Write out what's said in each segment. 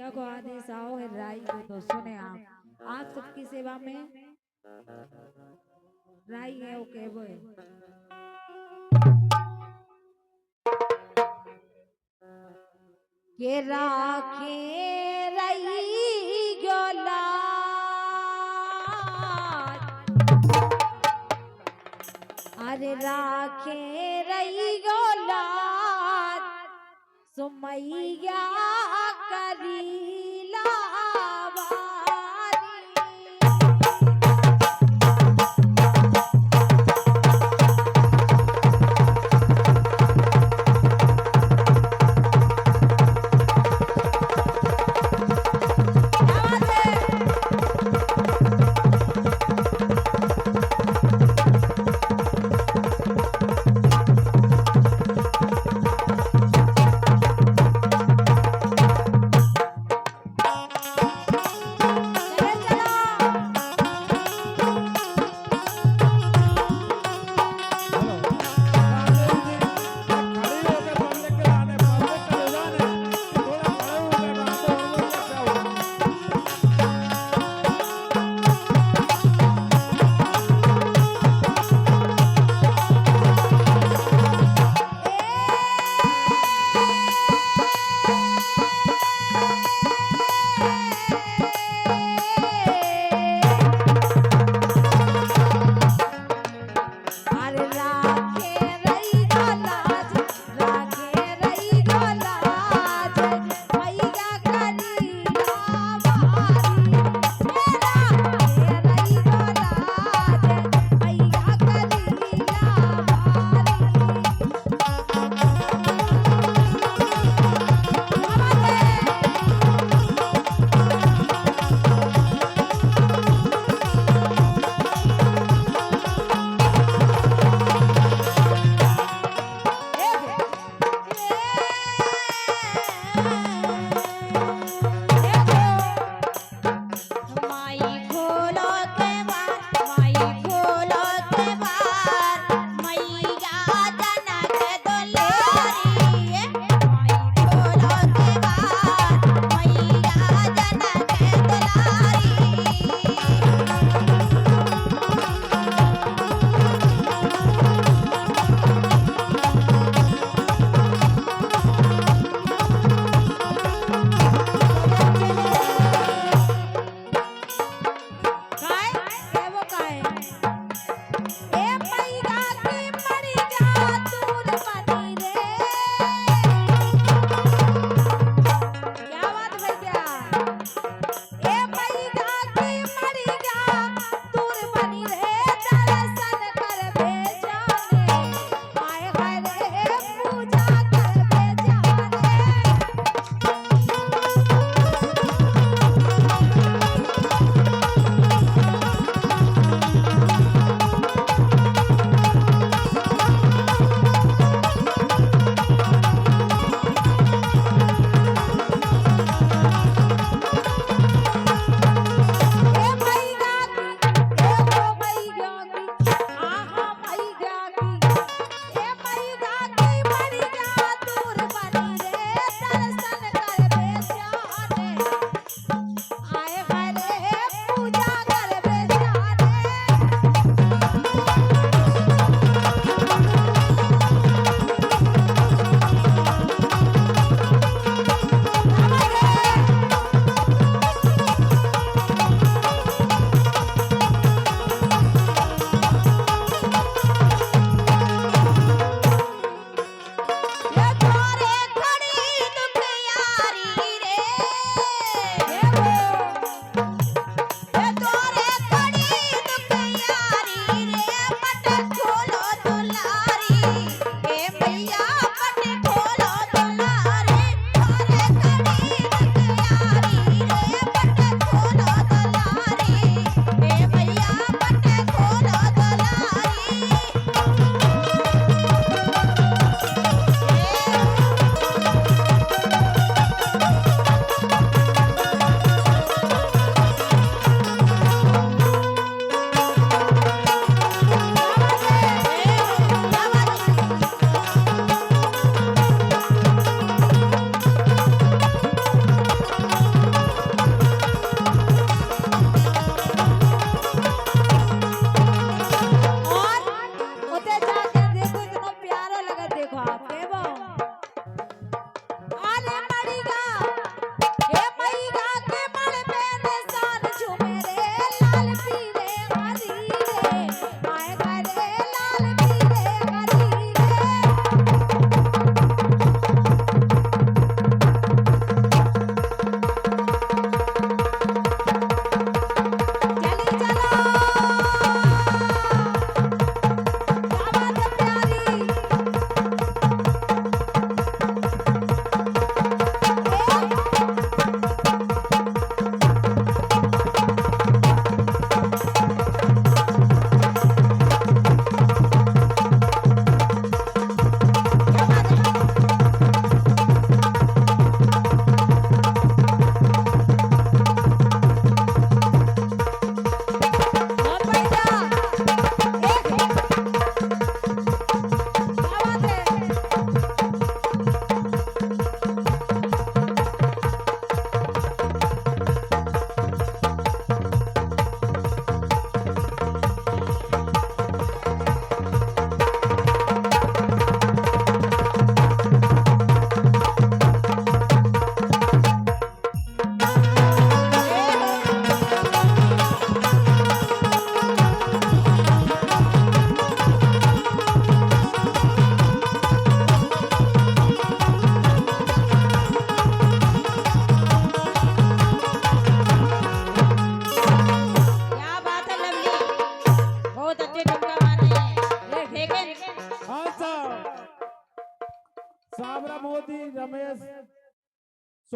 भैया को आदेश आओ है राई को तो सुने आप सबकी सेवा में राई है ओके वो के राखे रही गोला अरे राखे रही गोला सुमैया करीला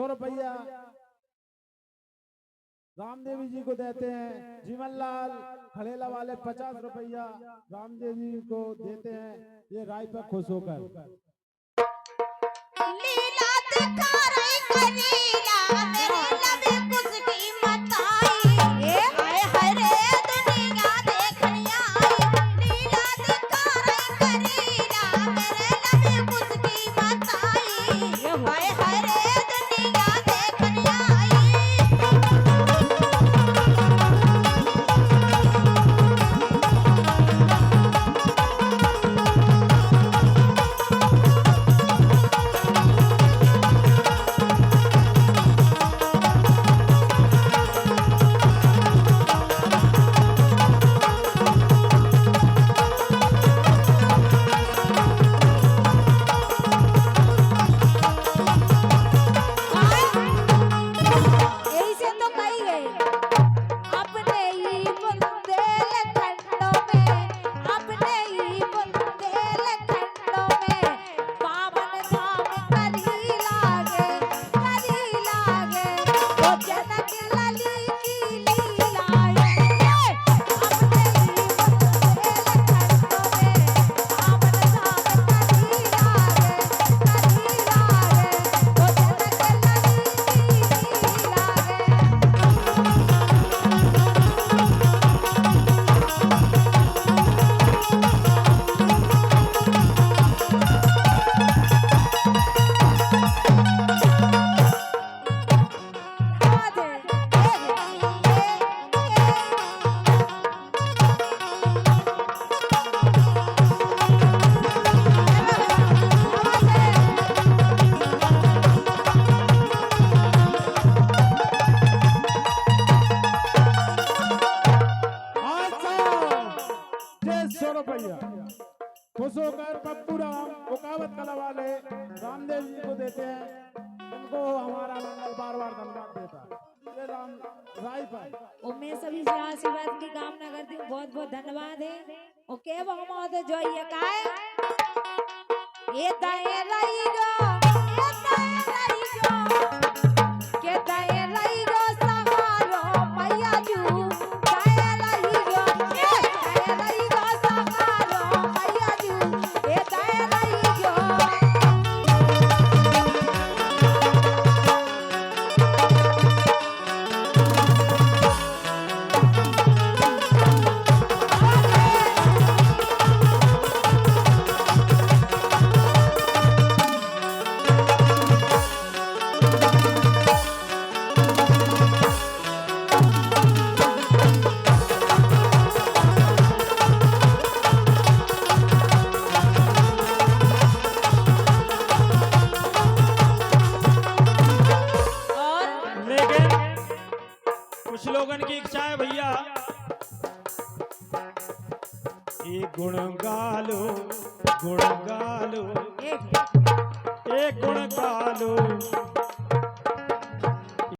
रुपया रामदेवी जी को देते हैं। जीवन लाल खड़ेला वाले 50 रुपया रामदेवी जी को देते हैं। ये राय पर खुश होकर लीला दिखा रही करीला मेरे लबे कुछ कीमत आई हाय हाय रे दुनिया देखने आई लीला दिखा रही करीला मेरे लबे कुछ कीमत आई हाय हाय रे दुनिया देखने आई खुश होकर पप्पू राम मुकावत कला वाले रामदेव जी को देते हैं। इनको हमारा मंडल बार बार धन्यवाद देता है। ये राम राय पर और मैं सभी से आशीर्वाद की कामना करती हूँ। बहुत बहुत धन्यवाद है। ओके वो हम जो ये काय ये दाए रही जो ये दाए रही जो के दाए रही जो सहारो मैया जू दाए रही जो ये दाए रही जो सहारो मैया जू ये दाए रही जो कुछ लोगन की इच्छा है भैया एक गुण गालो एक गुण गालो